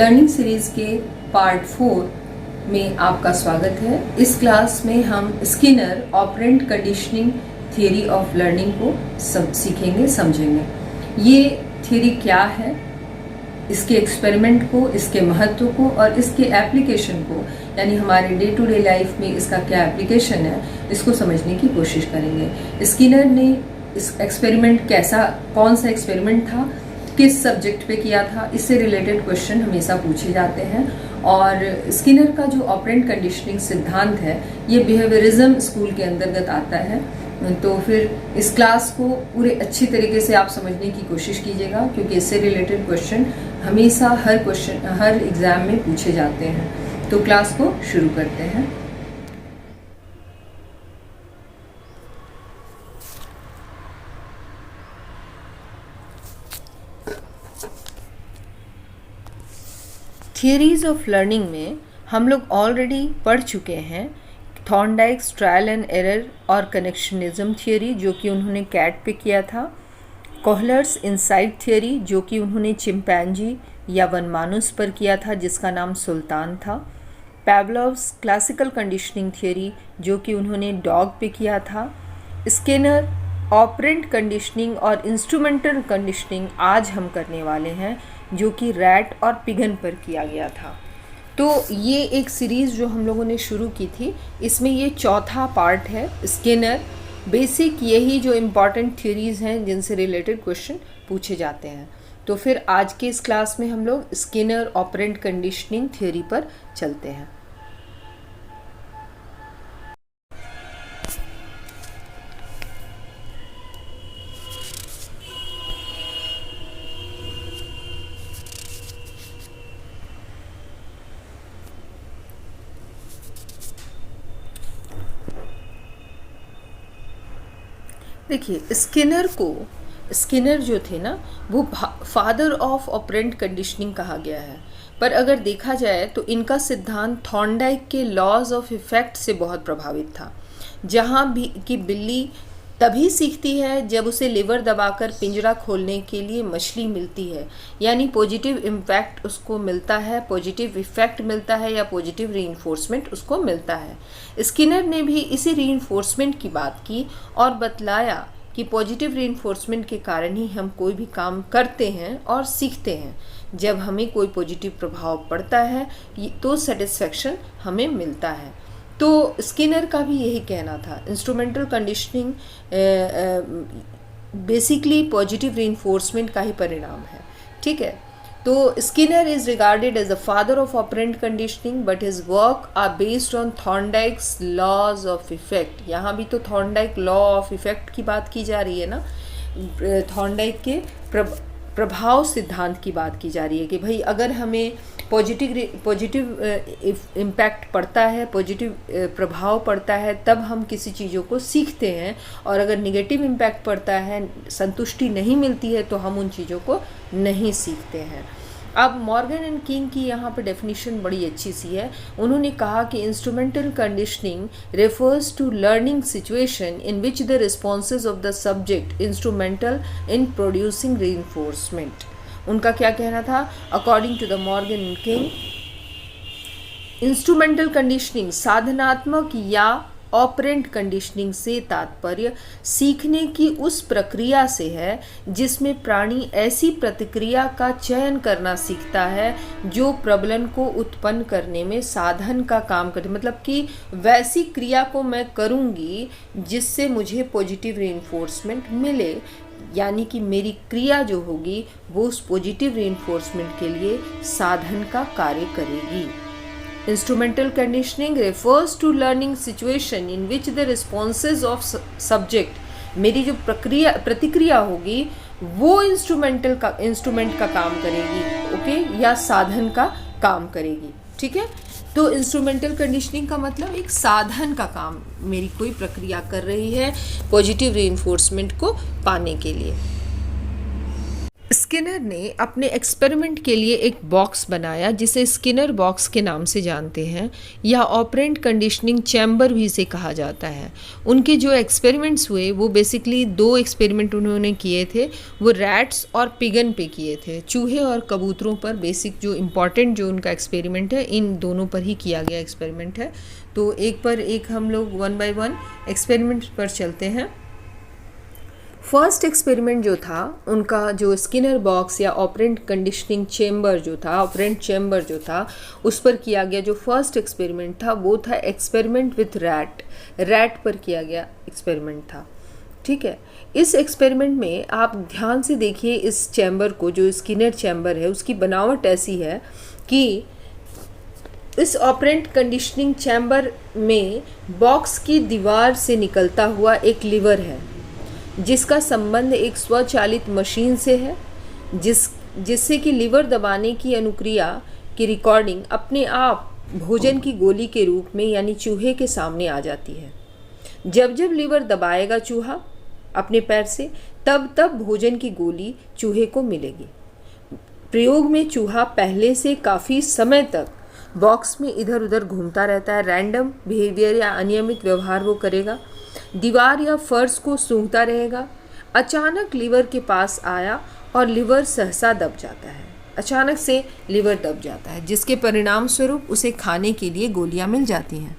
Learning series के part 4 में आपका स्वागत है। इस क्लास में हम Skinner operant conditioning theory of learning को सीखेंगे, समझेंगे। ये थियरी क्या है, इसके एक्सपेरिमेंट को, इसके महत्व को और इसके एप्लीकेशन को, यानी हमारे डे टू डे लाइफ में इसका क्या एप्लीकेशन है, इसको समझने की कोशिश करेंगे। स्किनर ने इस एक्सपेरिमेंट कौन सा एक्सपेरिमेंट था, किस सब्जेक्ट पे किया था, इससे रिलेटेड क्वेश्चन हमेशा पूछे जाते हैं। और स्किनर का जो ऑपरेंट कंडीशनिंग सिद्धांत है, ये बिहेवियरिज्म स्कूल के अंतर्गत आता है। तो फिर इस क्लास को पूरे अच्छी तरीके से आप समझने की कोशिश कीजिएगा, क्योंकि इससे रिलेटेड क्वेश्चन हमेशा हर एग्जाम में पूछे जाते हैं। तो क्लास को शुरू करते हैं। थियरीज ऑफ लर्निंग में हम लोग ऑलरेडी पढ़ चुके हैं थॉर्नडाइक्स ट्रायल एंड एरर और कनेक्शनिज्म थियरी, जो कि उन्होंने कैट पे किया था। कोहलर्स इनसाइट थियरी, जो कि उन्होंने चिंपैंजी या वनमानुस पर किया था, जिसका नाम सुल्तान था। पैवलोव्स क्लासिकल कंडीशनिंग थियरी, जो कि उन्होंने डॉग पे किया था। स्किनर ऑपरेंट कंडीशनिंग और इंस्ट्रूमेंटल कंडीशनिंग आज हम करने वाले हैं, जो कि रैट और पिगन पर किया गया था। तो ये एक सीरीज़ जो हम लोगों ने शुरू की थी, इसमें ये चौथा पार्ट है। स्किनर बेसिक यही जो इम्पॉर्टेंट थ्योरीज़ हैं जिनसे रिलेटेड क्वेश्चन पूछे जाते हैं। तो फिर आज के इस क्लास में हम लोग स्किनर ऑपरेंट कंडीशनिंग थ्योरी पर चलते हैं। देखिए, स्किनर जो थे ना, वो फादर ऑफ ऑपरेंट कंडीशनिंग कहा गया है। पर अगर देखा जाए तो इनका सिद्धांत थॉर्नडाइक के लॉज ऑफ इफेक्ट से बहुत प्रभावित था, जहाँ भी कि बिल्ली तभी सीखती है जब उसे लिवर दबाकर पिंजरा खोलने के लिए मछली मिलती है, यानी पॉजिटिव इम्पैक्ट उसको मिलता है, पॉजिटिव इफेक्ट मिलता है या पॉजिटिव रीइंफोर्समेंट उसको मिलता है। स्किनर ने भी इसी रीइंफोर्समेंट की बात की और बतलाया कि पॉजिटिव रीइंफोर्समेंट के कारण ही हम कोई भी काम करते हैं और सीखते हैं। जब हमें कोई पॉजिटिव प्रभाव पड़ता है तो सेटिस्फेक्शन हमें मिलता है। तो स्किनर का भी यही कहना था। Instrumental conditioning basically positive reinforcement का ही परिणाम है, ठीक है। तो Skinner is regarded as the father of operant conditioning, but his work are based on Thorndike's laws of effect. यहाँ भी तो थॉर्नडाइक लॉ ऑफ इफेक्ट की बात की जा रही है ना, थॉर्नडाइक के प्रभाव सिद्धांत की बात की जा रही है कि भाई अगर हमें पॉजिटिव इम्पैक्ट पड़ता है, पॉजिटिव प्रभाव पड़ता है, तब हम किसी चीज़ों को सीखते हैं, और अगर नेगेटिव इम्पैक्ट पड़ता है, संतुष्टि नहीं मिलती है, तो हम उन चीज़ों को नहीं सीखते हैं। अब मॉर्गन एंड किंग की यहाँ पर डेफिनेशन बड़ी अच्छी सी है। उन्होंने कहा कि instrumental conditioning refers to learning situation in which the responses of the subject instrumental in producing reinforcement. उनका क्या कहना था? According to the Morgan and King, instrumental conditioning साधनात्मक या ऑपरेंट कंडीशनिंग से तात्पर्य सीखने की उस प्रक्रिया से है जिसमें प्राणी ऐसी प्रतिक्रिया का चयन करना सीखता है जो प्रबलन को उत्पन्न करने में साधन का काम करे। मतलब कि वैसी क्रिया को मैं करूँगी जिससे मुझे पॉजिटिव रीइंफोर्समेंट मिले, यानी कि मेरी क्रिया जो होगी वो उस पॉजिटिव रीइंफोर्समेंट के लिए साधन का कार्य करेगी। Instrumental conditioning refers to learning situation in which the responses of subject, मेरी जो प्रतिक्रिया होगी वो इंस्ट्रूमेंट का काम करेगी, ओके, या साधन का काम करेगी, ठीक है। तो इंस्ट्रूमेंटल कंडीशनिंग का मतलब एक साधन का काम, मेरी कोई प्रक्रिया कर रही है पॉजिटिव रीइंफोर्समेंट को पाने के लिए। स्किनर ने अपने एक्सपेरिमेंट के लिए एक बॉक्स बनाया जिसे स्किनर बॉक्स के नाम से जानते हैं, या ऑपरेंट कंडीशनिंग चैम्बर भी इसे कहा जाता है। उनके जो एक्सपेरिमेंट्स हुए वो बेसिकली 2 एक्सपेरिमेंट उन्होंने किए थे, वो रैट्स और पिगन पे किए थे, चूहे और कबूतरों पर। बेसिक जो इम्पॉर्टेंट जो उनका एक्सपेरिमेंट है इन दोनों पर ही किया गया एक्सपेरिमेंट है। तो एक पर एक हम लोग 1 बाय 1 एक्सपेरिमेंट पर चलते हैं। फर्स्ट एक्सपेरिमेंट जो था उनका, जो स्किनर बॉक्स या ऑपरेंट कंडीशनिंग चेम्बर जो था, ऑपरेंट चेम्बर जो था, उस पर किया गया जो फर्स्ट एक्सपेरिमेंट था वो था एक्सपेरिमेंट विथ रैट पर किया गया एक्सपेरिमेंट था। ठीक है, इस एक्सपेरिमेंट में आप ध्यान से देखिए इस चैम्बर को, जो स्किनर चैम्बर है उसकी बनावट ऐसी है कि इस ऑपरेंट कंडीशनिंग चैम्बर में बॉक्स की दीवार से निकलता हुआ एक लीवर है जिसका संबंध एक स्वचालित मशीन से है, जिससे कि लीवर दबाने की अनुक्रिया की रिकॉर्डिंग अपने आप भोजन की गोली के रूप में यानी चूहे के सामने आ जाती है। जब जब लीवर दबाएगा चूहा अपने पैर से, तब तब भोजन की गोली चूहे को मिलेगी। प्रयोग में चूहा पहले से काफ़ी समय तक बॉक्स में इधर उधर घूमता रहता है, रैंडम बिहेवियर या अनियमित व्यवहार वो करेगा, दीवार या फर्श को सूंघता रहेगा। अचानक लीवर के पास आया और लीवर सहसा दब जाता है, अचानक से लीवर दब जाता है, जिसके परिणाम स्वरूप उसे खाने के लिए गोलियां मिल जाती हैं।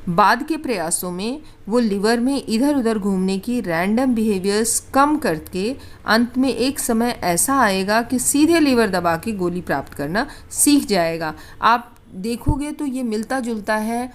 बाद के प्रयासों में वो लीवर में इधर उधर घूमने की रैंडम बिहेवियर्स कम करके अंत में एक समय ऐसा आएगा कि सीधे लीवर दबा के गोली प्राप्त करना सीख जाएगा। आप देखोगे तो ये मिलता जुलता है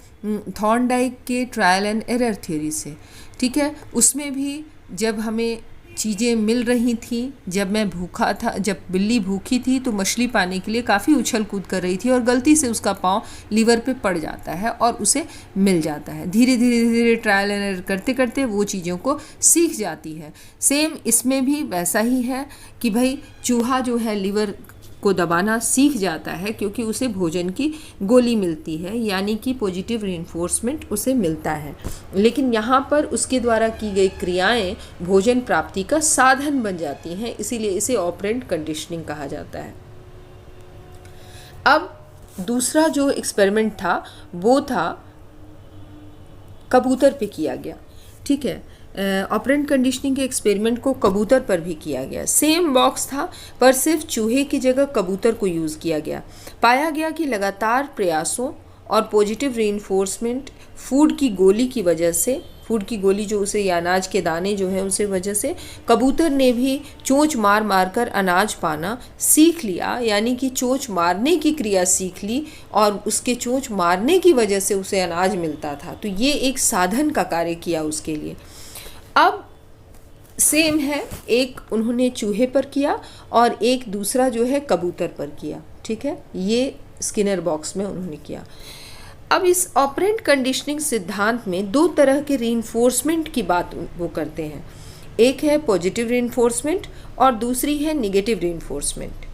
थॉर्नडाइक के ट्रायल एंड एरर थ्योरी से। ठीक है, उसमें भी जब हमें चीज़ें मिल रही थी, जब मैं भूखा था, जब बिल्ली भूखी थी तो मछली पाने के लिए काफ़ी उछल कूद कर रही थी और गलती से उसका पाँव लीवर पे पड़ जाता है और उसे मिल जाता है। धीरे धीरे धीरे ट्रायल एंड एरर करते करते वो चीज़ों को सीख जाती है। सेम इसमें भी वैसा ही है कि भाई चूहा जो है लीवर को दबाना सीख जाता है क्योंकि उसे भोजन की गोली मिलती है, यानी कि पॉजिटिव रीइंफोर्समेंट उसे मिलता है। लेकिन यहाँ पर उसके द्वारा की गई क्रियाएं भोजन प्राप्ति का साधन बन जाती हैं, इसीलिए इसे ऑपरेंट कंडीशनिंग कहा जाता है। अब दूसरा जो एक्सपेरिमेंट था वो था कबूतर पे किया गया। ठीक है, ऑपरेंट कंडीशनिंग के एक्सपेरिमेंट को कबूतर पर भी किया गया। सेम बॉक्स था पर सिर्फ चूहे की जगह कबूतर को यूज़ किया गया। पाया गया कि लगातार प्रयासों और पॉजिटिव रीइंफोर्समेंट फूड की गोली की वजह से, फूड की गोली जो उसे या अनाज के दाने जो हैं उसे वजह से कबूतर ने भी चोंच मार मार कर अनाज पाना सीख लिया, यानी कि चोंच मारने की क्रिया सीख ली और उसके चोंच मारने की वजह से उसे अनाज मिलता था। तो ये एक साधन का कार्य किया उसके लिए। अब सेम है, एक उन्होंने चूहे पर किया और एक दूसरा जो है कबूतर पर किया। ठीक है, ये स्किनर बॉक्स में उन्होंने किया। अब इस ऑपरेंट कंडीशनिंग सिद्धांत में 2 तरह के रीइंफोर्समेंट की बात वो करते हैं। एक है पॉजिटिव रीइंफोर्समेंट और दूसरी है नेगेटिव रीइंफोर्समेंट।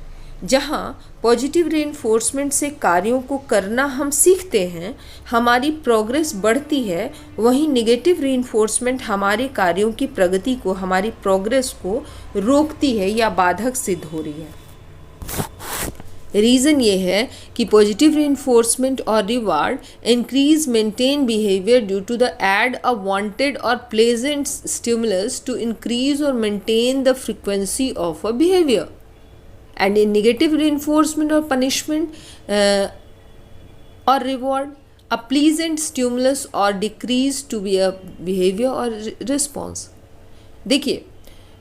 जहाँ पॉजिटिव रीइंफोर्समेंट से कार्यों को करना हम सीखते हैं, हमारी प्रोग्रेस बढ़ती है, वहीं नेगेटिव रीइंफोर्समेंट हमारे कार्यों की प्रगति को, हमारी प्रोग्रेस को रोकती है या बाधक सिद्ध हो रही है। रीज़न ये है कि पॉजिटिव रीइंफोर्समेंट और reward increase maintain behaviour due to the add a wanted और प्लेजेंट स्टिमुलस टू इंक्रीज और maintain the frequency of a behaviour. And in negative reinforcement or punishment or reward, a pleasant stimulus or decrease to be a behavior or response। देखिए,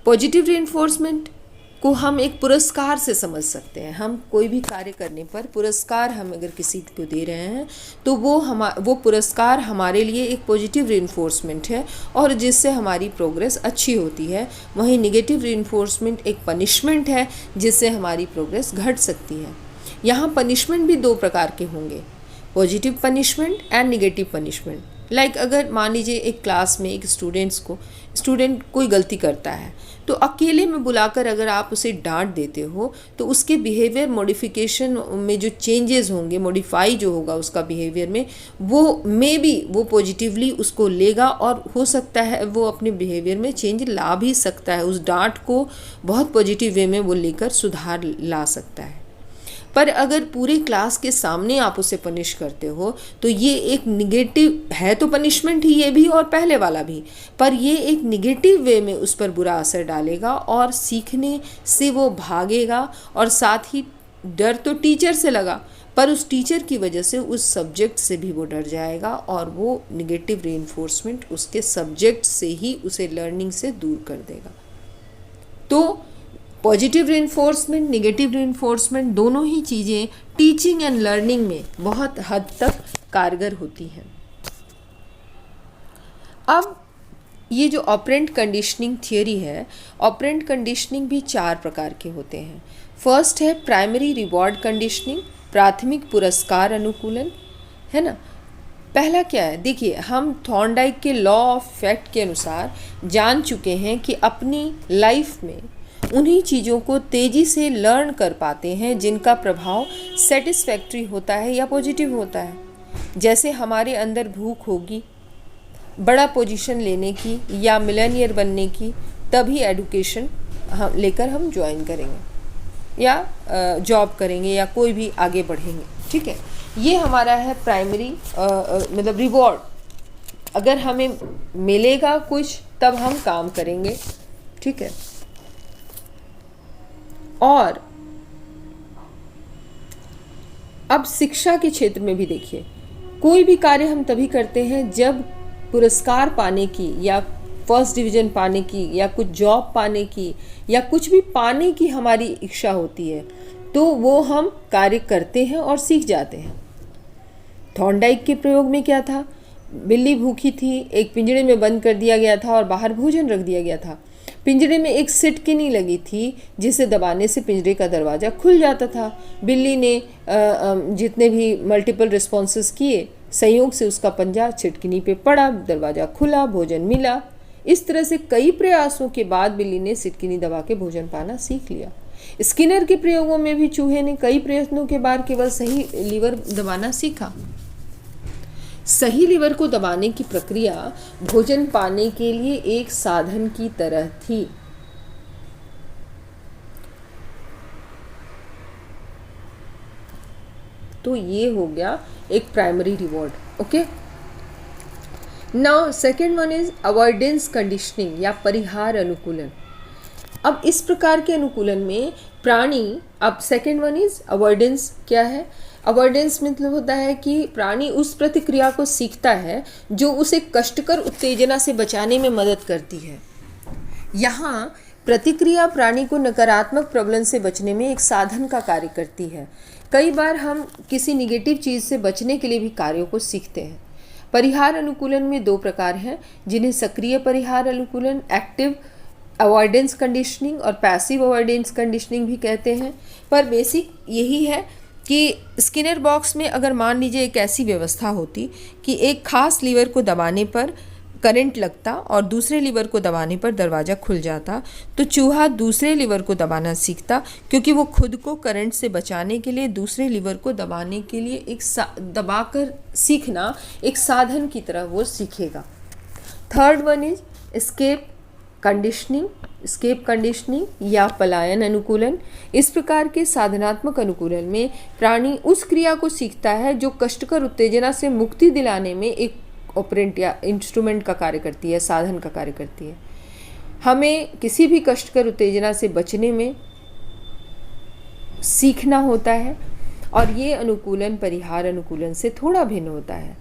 positive reinforcement को हम एक पुरस्कार से समझ सकते हैं। हम कोई भी कार्य करने पर पुरस्कार हम अगर किसी को दे रहे हैं तो वो पुरस्कार हमारे लिए एक पॉजिटिव रीइंफोर्समेंट है और जिससे हमारी प्रोग्रेस अच्छी होती है। वहीं नेगेटिव रीइंफोर्समेंट एक पनिशमेंट है जिससे हमारी प्रोग्रेस घट सकती है। यहाँ पनिशमेंट भी 2 प्रकार के होंगे, positive punishment and negative punishment. Like अगर मान लीजिए एक क्लास में एक स्टूडेंट कोई गलती करता है, तो अकेले में बुलाकर अगर आप उसे डांट देते हो तो उसके बिहेवियर मॉडिफिकेशन में जो चेंजेस होंगे, मॉडिफाई जो होगा उसका बिहेवियर में, वो मे बी वो पॉजिटिवली उसको लेगा और हो सकता है वो अपने बिहेवियर में चेंज ला भी सकता है, उस डांट को बहुत पॉजिटिव वे में वो लेकर सुधार ला सकता है। पर अगर पूरे क्लास के सामने आप उसे पनिश करते हो तो ये एक निगेटिव है, तो पनिशमेंट ही ये भी और पहले वाला भी, पर ये एक निगेटिव वे में उस पर बुरा असर डालेगा और सीखने से वो भागेगा। और साथ ही डर तो टीचर से लगा, पर उस टीचर की वजह से उस सब्जेक्ट से भी वो डर जाएगा और वो निगेटिव रीइंफोर्समेंट उसके सब्जेक्ट से ही उसे लर्निंग से दूर कर देगा। तो पॉजिटिव रीइंफोर्समेंट, नेगेटिव रीइंफोर्समेंट, दोनों ही चीज़ें टीचिंग एंड लर्निंग में बहुत हद तक कारगर होती हैं। अब ये जो ऑपरेंट कंडीशनिंग थियोरी है, ऑपरेंट कंडीशनिंग भी 4 प्रकार के होते हैं। फर्स्ट है प्राइमरी रिवॉर्ड कंडीशनिंग, प्राथमिक पुरस्कार अनुकूलन, है ना। पहला क्या है, देखिए हम थॉर्नडाइक के लॉ ऑफ इफेक्ट के अनुसार जान चुके हैं कि अपनी लाइफ में उन्हीं चीज़ों को तेज़ी से लर्न कर पाते हैं जिनका प्रभाव सेटिस्फैक्ट्री होता है या पॉजिटिव होता है। जैसे हमारे अंदर भूख होगी बड़ा पोजीशन लेने की या मिलेनियर बनने की, तभी एडुकेशन लेकर हम ज्वाइन करेंगे या जॉब करेंगे या कोई भी आगे बढ़ेंगे, ठीक है। ये हमारा है प्राइमरी मतलब रिवॉर्ड, अगर हमें मिलेगा कुछ तब हम काम करेंगे, ठीक है। और अब शिक्षा के क्षेत्र में भी देखिए, कोई भी कार्य हम तभी करते हैं जब पुरस्कार पाने की या फर्स्ट डिवीज़न पाने की या कुछ जॉब पाने की या कुछ भी पाने की हमारी इच्छा होती है, तो वो हम कार्य करते हैं और सीख जाते हैं। थॉर्नडाइक के प्रयोग में क्या था, बिल्ली भूखी थी, एक पिंजरे में बंद कर दिया गया था और बाहर भोजन रख दिया गया था। पिंजरे में एक सिटकिनी लगी थी जिसे दबाने से पिंजरे का दरवाज़ा खुल जाता था। बिल्ली ने जितने भी मल्टीपल रिस्पॉन्सेस किए, संयोग से उसका पंजा सिटकिनी पे पड़ा, दरवाज़ा खुला, भोजन मिला। इस तरह से कई प्रयासों के बाद बिल्ली ने सिटकिनी दबा के भोजन पाना सीख लिया। स्किनर के प्रयोगों में भी चूहे ने कई प्रयत्नों के बाद केवल सही लीवर दबाना सीखा। सही लीवर को दबाने की प्रक्रिया भोजन पाने के लिए एक साधन की तरह थी। तो ये हो गया एक primary reward, okay. Now second one is avoidance conditioning या परिहार अनुकूलन। अब इस प्रकार के अनुकूलन में प्राणी, अब सेकेंड वन इज अवॉइडेंस। क्या है अवॉइडेंस? मतलब होता है कि प्राणी उस प्रतिक्रिया को सीखता है जो उसे कष्टकर उत्तेजना से बचाने में मदद करती है। यहाँ प्रतिक्रिया प्राणी को नकारात्मक प्रबलन से बचने में एक साधन का कार्य करती है। कई बार हम किसी निगेटिव चीज़ से बचने के लिए भी कार्यों को सीखते हैं। परिहार अनुकूलन में 2 प्रकार हैं, जिन्हें सक्रिय परिहार अनुकूलन, एक्टिव अवॉइडेंस कंडीशनिंग, और पैसिव अवॉइडेंस कंडीशनिंग भी कहते हैं। पर बेसिक यही है कि स्किनर बॉक्स में अगर मान लीजिए एक ऐसी व्यवस्था होती कि एक खास लीवर को दबाने पर करंट लगता और दूसरे लीवर को दबाने पर दरवाज़ा खुल जाता, तो चूहा दूसरे लीवर को दबाना सीखता, क्योंकि वो खुद को करंट से बचाने के लिए दूसरे लीवर को दबाने के लिए एक दबाकर सीखना एक साधन की तरह वो सीखेगा। Third one is escape conditioning या पलायन अनुकूलन। इस प्रकार के साधनात्मक अनुकूलन में प्राणी उस क्रिया को सीखता है जो कष्टकर उत्तेजना से मुक्ति दिलाने में एक ऑपरेंट या इंस्ट्रूमेंट का कार्य करती है, साधन का कार्य करती है। हमें किसी भी कष्टकर उत्तेजना से बचने में सीखना होता है, और ये अनुकूलन परिहार अनुकूलन से थोड़ा भिन्न होता है।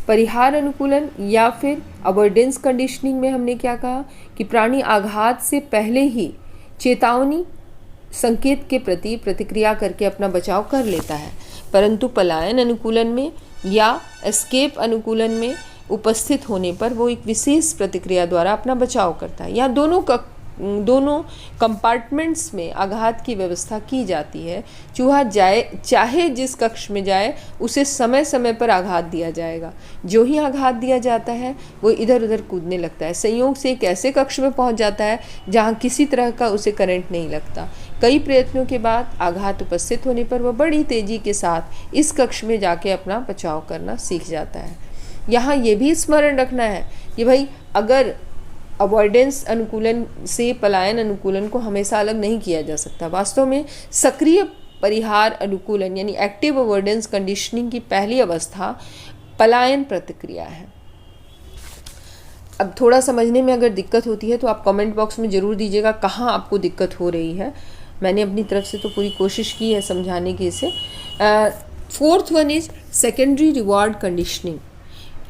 परिहार अनुकूलन या फिर अवॉइडेंस कंडीशनिंग में हमने क्या कहा कि प्राणी आघात से पहले ही चेतावनी संकेत के प्रति प्रतिक्रिया करके अपना बचाव कर लेता है, परंतु पलायन अनुकूलन में या एस्केप अनुकूलन में उपस्थित होने पर वो एक विशेष प्रतिक्रिया द्वारा अपना बचाव करता है, या दोनों का दोनों कंपार्टमेंट्स में आघात की व्यवस्था की जाती है। चूहा चाहे जिस कक्ष में जाए उसे समय समय पर आघात दिया जाएगा। जो ही आघात दिया जाता है वो इधर उधर कूदने लगता है। संयोग से एक ऐसे कक्ष में पहुंच जाता है जहां किसी तरह का उसे करंट नहीं लगता। कई प्रयत्नों के बाद आघात उपस्थित होने पर वह बड़ी तेजी के साथ इस कक्ष में जाके अपना बचाव करना सीख जाता है। यहाँ ये भी स्मरण रखना है कि भाई अगर अवॉइडेंस अनुकूलन से पलायन अनुकूलन को हमेशा अलग नहीं किया जा सकता। वास्तव में सक्रिय परिहार अनुकूलन यानी एक्टिव अवॉइडेंस कंडीशनिंग की पहली अवस्था पलायन प्रतिक्रिया है। अब थोड़ा समझने में अगर दिक्कत होती है तो आप कमेंट बॉक्स में ज़रूर दीजिएगा कहाँ आपको दिक्कत हो रही है। मैंने अपनी तरफ से तो पूरी कोशिश की है समझाने की इसे। Fourth one is secondary reward conditioning.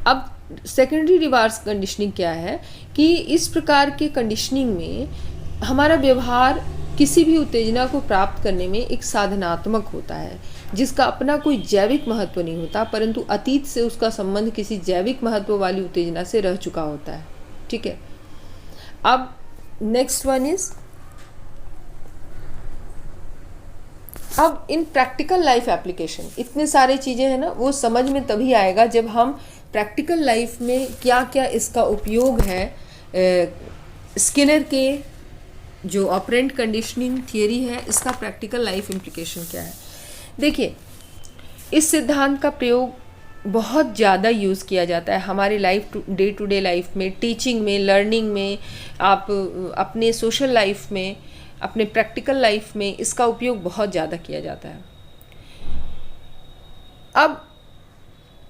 अब सेकेंडरी रिवार्ड कंडीशनिंग क्या है कि इस प्रकार के कंडीशनिंग में हमारा व्यवहार किसी भी उत्तेजना को प्राप्त करने में एक साधनात्मक होता है जिसका अपना कोई जैविक महत्व नहीं होता, परंतु अतीत से उसका संबंध किसी जैविक महत्व वाली उत्तेजना से रह चुका होता है। ठीक है, अब नेक्स्ट वन इज, अब इन प्रैक्टिकल लाइफ एप्लीकेशन इतने सारे चीज़ें हैं ना, वो समझ में तभी आएगा जब हम प्रैक्टिकल लाइफ में क्या क्या इसका उपयोग है। स्किनर के जो ऑपरेंट कंडीशनिंग थियरी है इसका प्रैक्टिकल लाइफ इम्प्लीकेशन क्या है। देखिए, इस सिद्धांत का प्रयोग बहुत ज़्यादा यूज़ किया जाता है हमारे डे टू डे लाइफ में, टीचिंग में, लर्निंग में, आप अपने सोशल लाइफ में, अपने प्रैक्टिकल लाइफ में इसका उपयोग बहुत ज़्यादा किया जाता है। अब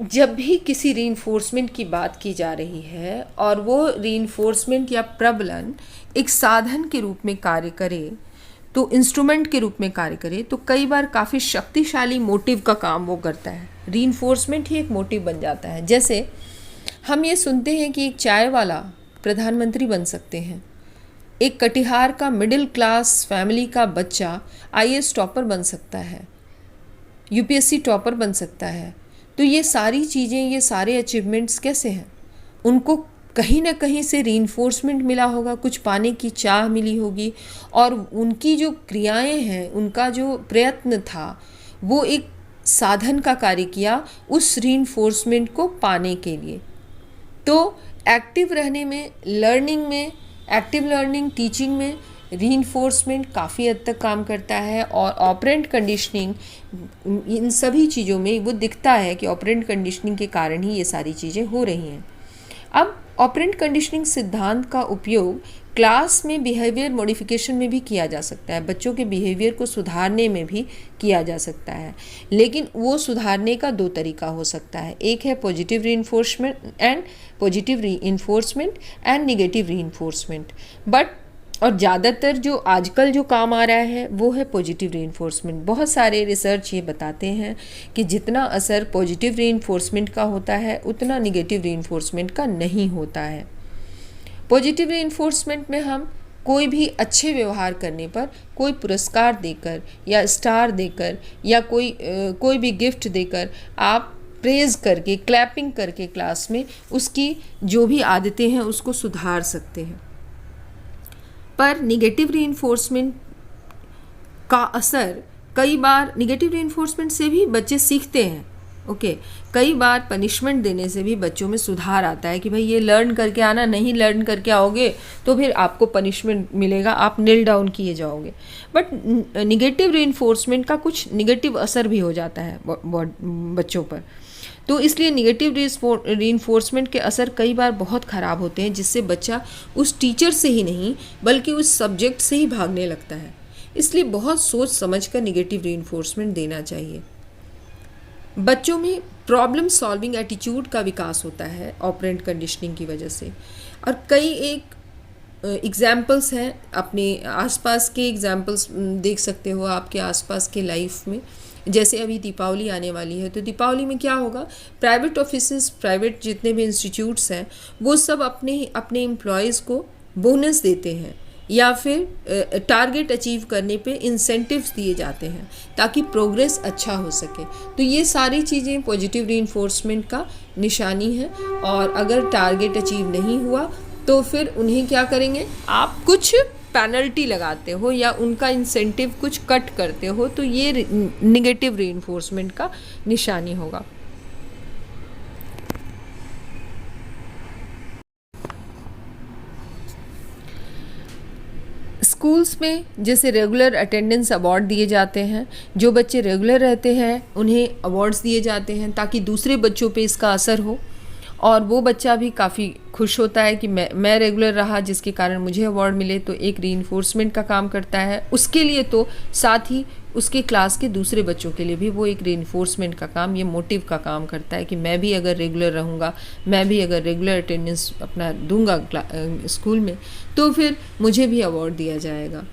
जब भी किसी रीइंफोर्समेंट की बात की जा रही है और वो रीइंफोर्समेंट या प्रबलन एक साधन के रूप में कार्य करे, तो इंस्ट्रूमेंट के रूप में कार्य करे, तो कई बार काफ़ी शक्तिशाली मोटिव का काम वो करता है। रीइंफोर्समेंट ही एक मोटिव बन जाता है। जैसे हम ये सुनते हैं कि एक चाय वाला प्रधानमंत्री बन सकते हैं, एक कटिहार का मिडिल क्लास फैमिली का बच्चा IAS टॉपर बन सकता है, UPSC टॉपर बन सकता है। तो ये सारी चीज़ें, ये सारे अचीवमेंट्स कैसे हैं? उनको कहीं ना कहीं से रीइंफोर्समेंट मिला होगा, कुछ पाने की चाह मिली होगी, और उनकी जो क्रियाएं हैं, उनका जो प्रयत्न था वो एक साधन का कार्य किया उस रीइंफोर्समेंट को पाने के लिए। तो एक्टिव रहने में, लर्निंग में, एक्टिव लर्निंग, टीचिंग में रीइंफोर्समेंट काफ़ी हद तक काम करता है। और ऑपरेंट कंडीशनिंग, इन सभी चीज़ों में वो दिखता है कि ऑपरेंट कंडीशनिंग के कारण ही ये सारी चीज़ें हो रही हैं। अब ऑपरेंट कंडीशनिंग सिद्धांत का उपयोग क्लास में बिहेवियर मॉडिफिकेशन में भी किया जा सकता है, बच्चों के बिहेवियर को सुधारने में भी किया जा सकता है। लेकिन वो सुधारने का दो तरीका हो सकता है, एक है positive reinforcement and negative reinforcement. और ज़्यादातर जो आजकल जो काम आ रहा है वो है पॉजिटिव रीइंफोर्समेंट। बहुत सारे रिसर्च ये बताते हैं कि जितना असर पॉजिटिव रीइंफोर्समेंट का होता है उतना नेगेटिव रीइंफोर्समेंट का नहीं होता है। पॉजिटिव रीइंफोर्समेंट में हम कोई भी अच्छे व्यवहार करने पर कोई पुरस्कार देकर या स्टार देकर या कोई भी गिफ्ट देकर, आप प्रेज करके, क्लैपिंग करके क्लास में उसकी जो भी आदतें हैं उसको सुधार सकते हैं। पर निगेटिव रीइंफोर्समेंट का असर, कई बार निगेटिव रीइंफोर्समेंट से भी बच्चे सीखते हैं। कई बार पनिशमेंट देने से भी बच्चों में सुधार आता है कि भाई ये लर्न करके आना, नहीं लर्न करके आओगे तो फिर आपको पनिशमेंट मिलेगा, आप निल डाउन किए जाओगे। बट निगेटिव रीइंफोर्समेंट का कुछ निगेटिव असर भी हो जाता है बच्चों पर। तो इसलिए निगेटिव रीइंफोर्समेंट के असर कई बार बहुत ख़राब होते हैं, जिससे बच्चा उस टीचर से ही नहीं बल्कि उस सब्जेक्ट से ही भागने लगता है। इसलिए बहुत सोच समझ कर निगेटिव रीइंफोर्समेंट देना चाहिए। बच्चों में प्रॉब्लम सॉल्विंग एटीट्यूड का विकास होता है ऑपरेंट कंडीशनिंग की वजह से। और कई एक एग्जाम्पल्स हैं, अपने आसपास के एग्जाम्पल्स देख सकते हो आपके आसपास के लाइफ में। जैसे अभी दीपावली आने वाली है, तो दीपावली में क्या होगा, प्राइवेट ऑफिसेस, प्राइवेट जितने भी इंस्टीट्यूट्स हैं वो सब अपने एम्प्लॉयज़ को बोनस देते हैं या फिर टारगेट अचीव करने पे इंसेंटिव्स दिए जाते हैं ताकि प्रोग्रेस अच्छा हो सके। तो ये सारी चीज़ें पॉजिटिव रीइंफोर्समेंट का निशानी है। और अगर टारगेट अचीव नहीं हुआ तो फिर उन्हें क्या करेंगे, आप कुछ पेनल्टी लगाते हो या उनका इंसेंटिव कुछ कट करते हो, तो ये निगेटिव रीइंफोर्समेंट का निशानी होगा। स्कूल्स में जैसे रेगुलर अटेंडेंस अवार्ड दिए जाते हैं, जो बच्चे रेगुलर रहते हैं उन्हें अवार्ड्स दिए जाते हैं ताकि दूसरे बच्चों पे इसका असर हो, और वो बच्चा भी काफ़ी खुश होता है कि मैं रेगुलर रहा जिसके कारण मुझे अवार्ड मिले, तो एक रीइंफोर्समेंट का काम करता है उसके लिए, तो साथ ही उसके क्लास के दूसरे बच्चों के लिए भी वो एक रीइंफोर्समेंट का काम, ये मोटिव का काम करता है कि मैं भी अगर रेगुलर रहूँगा, मैं भी अगर रेगुलर अटेंडेंस अपना दूंगा स्कूल में, तो फिर मुझे भी अवार्ड दिया जाएगा।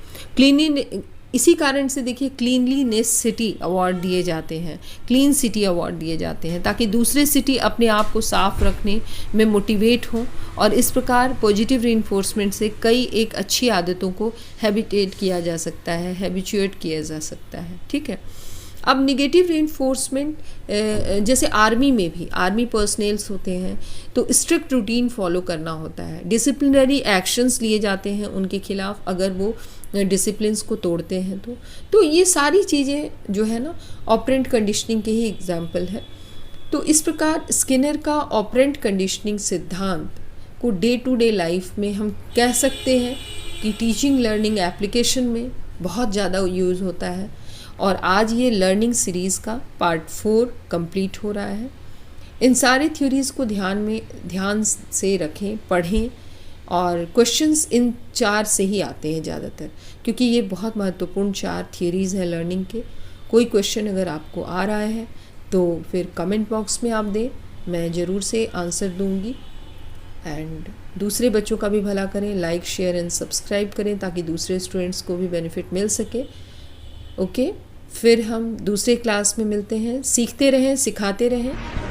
इसी कारण से देखिए क्लीनलीनेस सिटी अवार्ड दिए जाते हैं, क्लीन सिटी अवार्ड दिए जाते हैं, ताकि दूसरे सिटी अपने आप को साफ रखने में मोटिवेट हों, और इस प्रकार पॉजिटिव रीइंफोर्समेंट से कई एक अच्छी आदतों को हैबिटेट किया जा सकता है, हैबिचुएट किया जा सकता है। ठीक है, अब निगेटिव रीइंफोर्समेंट, जैसे आर्मी में भी आर्मी पर्सनल्स होते हैं तो स्ट्रिक्ट रूटीन फॉलो करना होता है, डिसिप्लिनरी एक्शंस लिए जाते हैं उनके खिलाफ अगर वो डिसिप्लिन्स को तोड़ते हैं तो ये सारी चीज़ें जो है ना ऑपरेंट कंडीशनिंग के ही एग्जाम्पल है। तो इस प्रकार स्किनर का ऑपरेंट कंडीशनिंग सिद्धांत को डे टू डे लाइफ में हम कह सकते हैं कि टीचिंग लर्निंग एप्लीकेशन में बहुत ज़्यादा यूज़ होता है, और आज ये लर्निंग सीरीज़ का पार्ट 4 कंप्लीट हो रहा है। इन सारी थ्योरीज़ को ध्यान से रखें, पढ़ें, और क्वेश्चंस इन 4 से ही आते हैं ज़्यादातर, क्योंकि ये बहुत महत्वपूर्ण 4 थ्योरीज़ हैं लर्निंग के। कोई क्वेश्चन अगर आपको आ रहा है तो फिर कमेंट बॉक्स में आप दें, मैं ज़रूर से आंसर दूंगी। एंड दूसरे बच्चों का भी भला करें, लाइक शेयर एंड सब्सक्राइब करें ताकि दूसरे स्टूडेंट्स को भी बेनिफिट मिल सके। ओके, फिर हम दूसरे क्लास में मिलते हैं। सीखते रहें, सिखाते रहें।